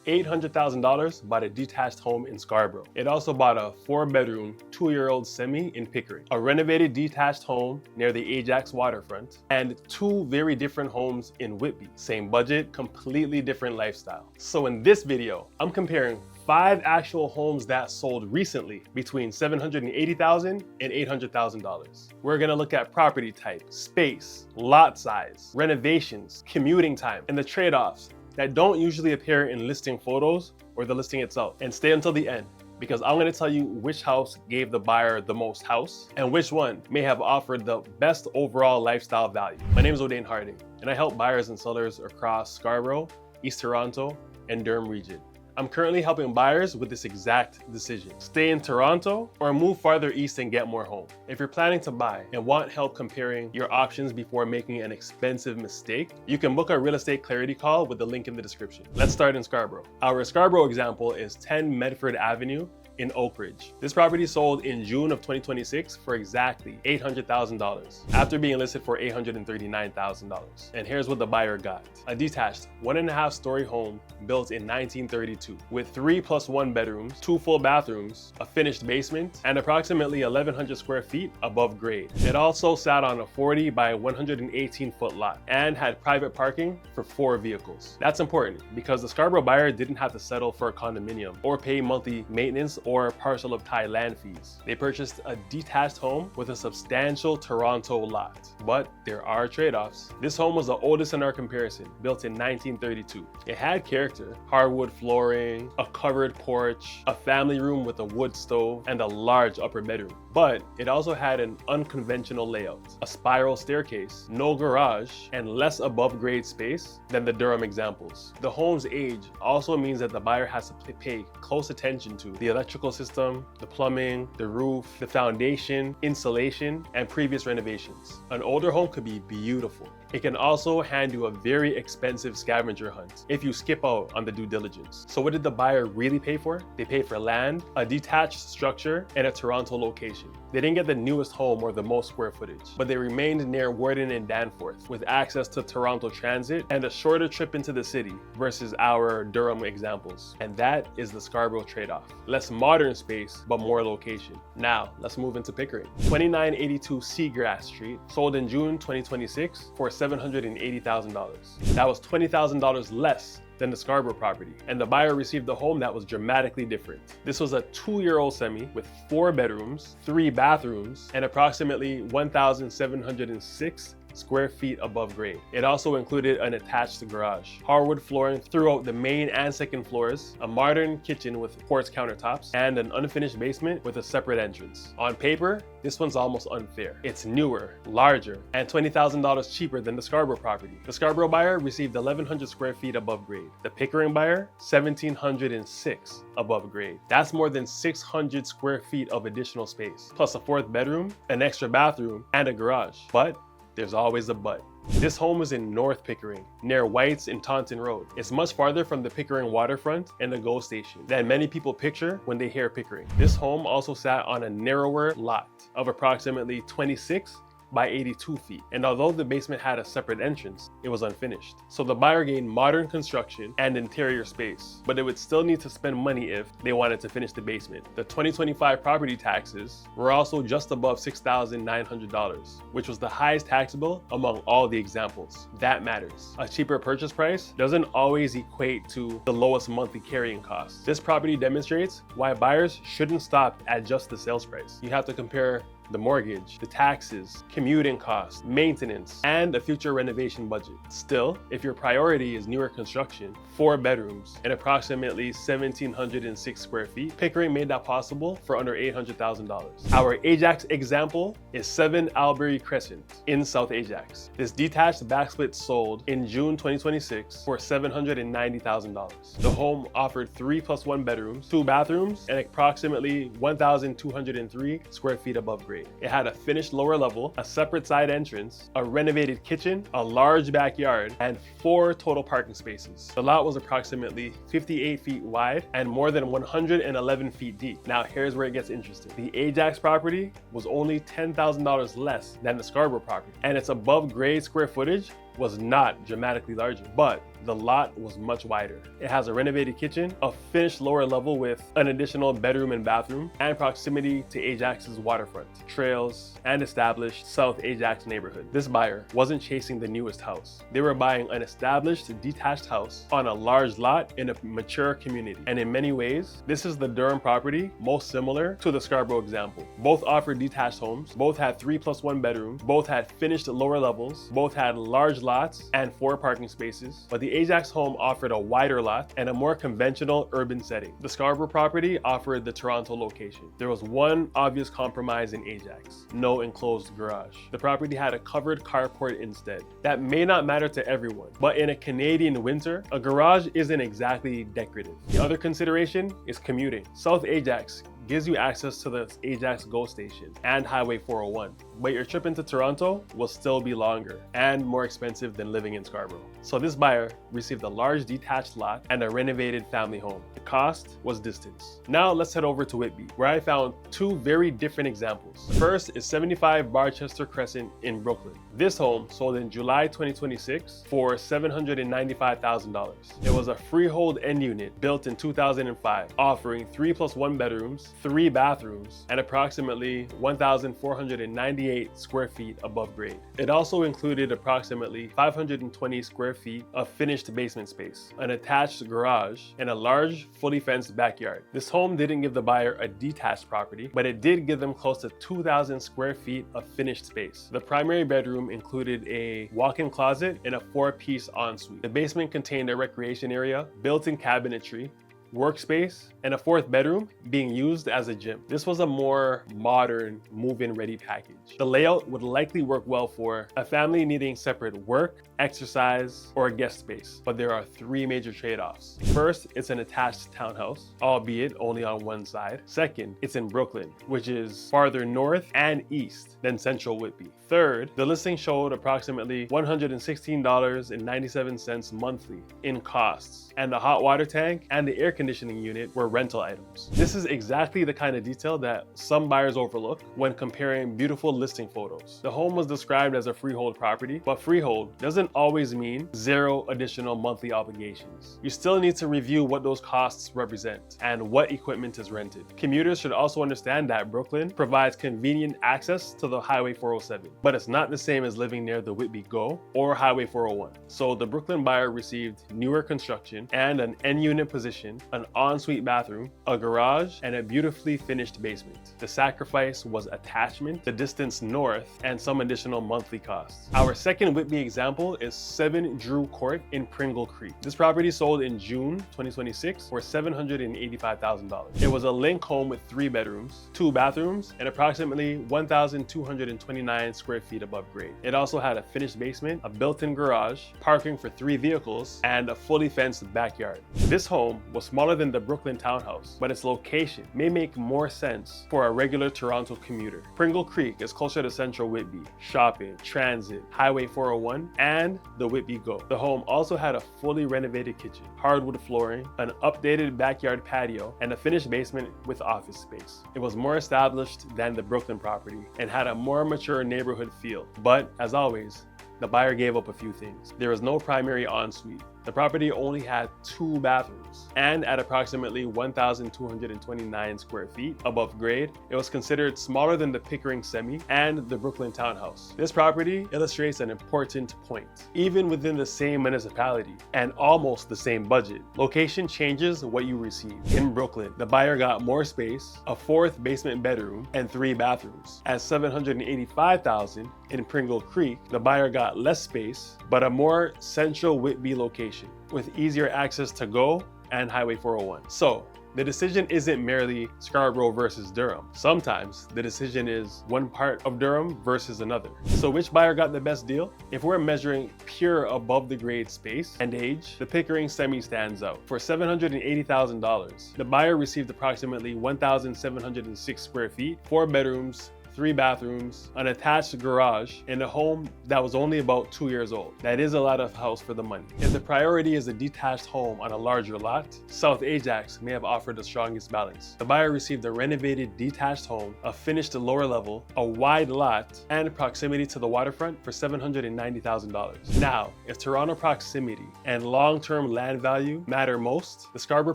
$800,000 bought a detached home in Scarborough. It also bought a 4-bedroom, 2-year-old semi in Pickering, a renovated detached home near the Ajax waterfront, and 2 very different homes in Whitby. Same budget, completely different lifestyle. So in this video, I'm comparing 5 actual homes that sold recently between $780,000 and $800,000. We're gonna look at property type, space, lot size, renovations, commuting time, and the trade-offs that don't usually appear in listing photos or the listing itself. And stay until the end, because I'm gonna tell you which house gave the buyer the most house and which one may have offered the best overall lifestyle value. My name is Odane Harding, and I help buyers and sellers across Scarborough, East Toronto, and Durham region. I'm currently helping buyers with this exact decision. Stay in Toronto or move farther east and get more home. If you're planning to buy and want help comparing your options before making an expensive mistake, you can book a real estate clarity call with the link in the description. Let's start in Scarborough. Our Scarborough example is 10 Medford Avenue in Oakridge. This property sold in June of 2026 for exactly $800,000 after being listed for $839,000. And here's what the buyer got. A detached 1.5-story home built in 1932 with 3+1 bedrooms, 2 full bathrooms, a finished basement, and approximately 1,100 square feet above grade. It also sat on a 40 by 118 foot lot and had private parking for 4 vehicles. That's important because the Scarborough buyer didn't have to settle for a condominium or pay monthly maintenance or parcel of Thai land fees. They purchased a detached home with a substantial Toronto lot. But there are trade-offs. This home was the oldest in our comparison, built in 1932. It had character, hardwood flooring, a covered porch, a family room with a wood stove, and a large upper bedroom. But it also had an unconventional layout, a spiral staircase, no garage, and less above grade space than the Durham examples. The home's age also means that the buyer has to pay close attention to the electrical system, the plumbing, the roof, the foundation, insulation, and previous renovations. An older home could be beautiful. It can also hand you a very expensive scavenger hunt if you skip out on the due diligence. So what did the buyer really pay for? They paid for land, a detached structure, and a Toronto location. They didn't get the newest home or the most square footage, but they remained near Warden and Danforth with access to Toronto Transit and a shorter trip into the city versus our Durham examples. And that is the Scarborough trade-off. Less modern space, but more location. Now, let's move into Pickering. 2982 Seagrass Street sold in June 2026 for $780,000. That was $20,000 less than the Scarborough property, and the buyer received a home that was dramatically different. This was a 2-year-old semi with 4 bedrooms, 3 bathrooms, and approximately 1,706 square feet above grade. It also included an attached garage, hardwood flooring throughout the main and second floors, a modern kitchen with quartz countertops, and an unfinished basement with a separate entrance. On paper, this one's almost unfair. It's newer, larger, and $20,000 cheaper than the Scarborough property. The Scarborough buyer received 1,100 square feet above grade. The Pickering buyer, 1,706 above grade. That's more than 600 square feet of additional space, plus a 4th bedroom, an extra bathroom, and a garage. But there's always a but. This home is in North Pickering, near White's and Taunton Road. It's much farther from the Pickering waterfront and the GO station than many people picture when they hear Pickering. This home also sat on a narrower lot of approximately 26 by 82 feet. And although the basement had a separate entrance, it was unfinished. So the buyer gained modern construction and interior space, but they would still need to spend money if they wanted to finish the basement. The 2025 property taxes were also just above $6,900, which was the highest taxable among all the examples. That matters. A cheaper purchase price doesn't always equate to the lowest monthly carrying cost. This property demonstrates why buyers shouldn't stop at just the sales price. You have to compare the mortgage, the taxes, commuting costs, maintenance, and a future renovation budget. Still, if your priority is newer construction, 4 bedrooms, and approximately 1,706 square feet, Pickering made that possible for under $800,000. Our Ajax example is 7 Albury Crescent in South Ajax. This detached backsplit sold in June 2026 for $790,000. The home offered 3+1 bedrooms, 2 bathrooms, and approximately 1,203 square feet above grade. It had a finished lower level, a separate side entrance, a renovated kitchen, a large backyard, and 4 total parking spaces. The lot was approximately 58 feet wide and more than 111 feet deep. Now here's where it gets interesting. The Ajax property was only $10,000 less than the Scarborough property, and its above grade square footage was not dramatically larger, but the lot was much wider. It has a renovated kitchen, a finished lower level with an additional bedroom and bathroom, and proximity to Ajax's waterfront, trails, and established South Ajax neighborhood. This buyer wasn't chasing the newest house. They were buying an established detached house on a large lot in a mature community. And in many ways, this is the Durham property most similar to the Scarborough example. Both offered detached homes, both had 3+1 bedrooms, both had finished lower levels, both had large lots and 4 parking spaces, but the Ajax home offered a wider lot and a more conventional urban setting. The Scarborough property offered the Toronto location. There was one obvious compromise in Ajax: no enclosed garage. The property had a covered carport instead. That may not matter to everyone, but in a Canadian winter, a garage isn't exactly decorative. The other consideration is commuting. South Ajax gives you access to the Ajax GO station and Highway 401, but your trip into Toronto will still be longer and more expensive than living in Scarborough. So this buyer received a large detached lot and a renovated family home. The cost was distance. Now let's head over to Whitby, where I found 2 very different examples. The first is 75 Barchester Crescent in Brooklyn. This home sold in July 2026 for $795,000. It was a freehold end unit built in 2005, offering 3+1 bedrooms, 3 bathrooms, and approximately 1,498 square feet above grade. It also included approximately 520 square feet of finished basement space, an attached garage, and a large, fully fenced backyard. This home didn't give the buyer a detached property, but it did give them close to 2,000 square feet of finished space. The primary bedroom included a walk-in closet and a 4-piece ensuite. The basement contained a recreation area, built-in cabinetry, workspace, and a 4th bedroom being used as a gym. This was a more modern move-in ready package. The layout would likely work well for a family needing separate work, exercise, or guest space, but there are 3 major trade-offs. First, it's an attached townhouse, albeit only on one side. Second, it's in Brooklyn, which is farther north and east than central Whitby. Third, the listing showed approximately $116.97 monthly in costs, and the hot water tank and the air conditioning unit were rental items. This is exactly the kind of detail that some buyers overlook when comparing beautiful listing photos. The home was described as a freehold property, but freehold doesn't always mean 0 additional monthly obligations. You still need to review what those costs represent and what equipment is rented. Commuters should also understand that Brooklyn provides convenient access to the Highway 407, but it's not the same as living near the Whitby GO or Highway 401. So the Brooklyn buyer received newer construction and an end unit position, an ensuite bathroom, a garage, and a beautifully finished basement. The sacrifice was attachment, the distance north, and some additional monthly costs. Our second Whitby example is 7 Drew Court in Pringle Creek. This property sold in June 2026 for $785,000. It was a link home with 3 bedrooms, 2 bathrooms, and approximately 1,229 square feet above grade. It also had a finished basement, a built-in garage, parking for 3 vehicles, and a fully fenced backyard. This home was smaller than the Brooklyn townhouse, but its location may make more sense for a regular Toronto commuter. Pringle Creek is closer to central Whitby, shopping, transit, Highway 401, and the Whitby GO. The home also had a fully renovated kitchen, hardwood flooring, an updated backyard patio, and a finished basement with office space. It was more established than the Brooklyn property and had a more mature neighborhood feel. But as always, the buyer gave up a few things. There was no primary ensuite. The property only had 2 bathrooms, and at approximately 1,229 square feet above grade, it was considered smaller than the Pickering semi and the Brooklyn townhouse. This property illustrates an important point. Even within the same municipality and almost the same budget, location changes what you receive. In Brooklyn, the buyer got more space, a 4th basement bedroom, and 3 bathrooms. At $785,000 in Pringle Creek, the buyer got less space, but a more central Whitby location with easier access to GO and Highway 401. So the decision isn't merely Scarborough versus Durham. Sometimes the decision is one part of Durham versus another. So which buyer got the best deal? If we're measuring pure above the grade space and age, the Pickering semi stands out. For $780,000, the buyer received approximately 1,706 square feet, 4 bedrooms, 3 bathrooms, an attached garage, and a home that was only about 2 years old. That is a lot of house for the money. If the priority is a detached home on a larger lot, South Ajax may have offered the strongest balance. The buyer received a renovated detached home, a finished lower level, a wide lot, and proximity to the waterfront for $790,000. Now, if Toronto proximity and long-term land value matter most, the Scarborough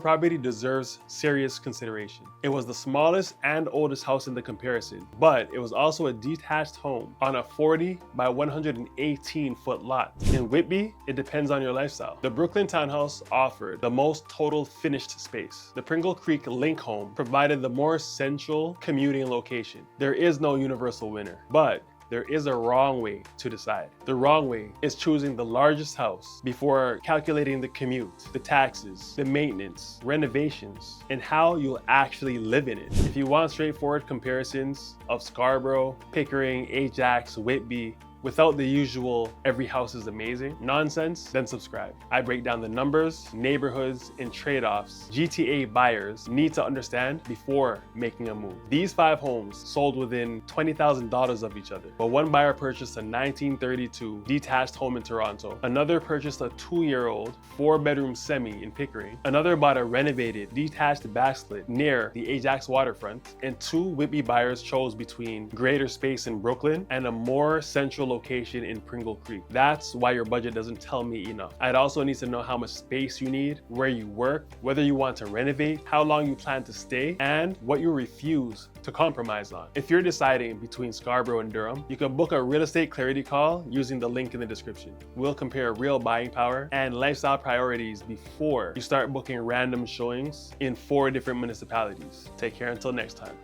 property deserves serious consideration. It was the smallest and oldest house in the comparison, but it was also a detached home on a 40 by 118 foot lot. In Whitby, it depends on your lifestyle. The Brooklin townhouse offered the most total finished space. The Pringle Creek link home provided the more central commuting location. There is no universal winner, but there is a wrong way to decide. The wrong way is choosing the largest house before calculating the commute, the taxes, the maintenance, renovations, and how you'll actually live in it. If you want straightforward comparisons of Scarborough, Pickering, Ajax, Whitby, without the usual every house is amazing nonsense, then subscribe. I break down the numbers, neighborhoods, and trade-offs GTA buyers need to understand before making a move. These 5 homes sold within $20,000 of each other, but one buyer purchased a 1932 detached home in Toronto, another purchased a 2-year-old 4-bedroom semi in Pickering, another bought a renovated detached backsplit near the Ajax waterfront, and 2 Whitby buyers chose between greater space in Brooklin and a more central location in Pringle Creek. That's why your budget doesn't tell me enough. I'd also need to know how much space you need, where you work, whether you want to renovate, how long you plan to stay, and what you refuse to compromise on. If you're deciding between Scarborough and Durham, you can book a real estate clarity call using the link in the description. We'll compare real buying power and lifestyle priorities before you start booking random showings in 4 different municipalities. Take care until next time.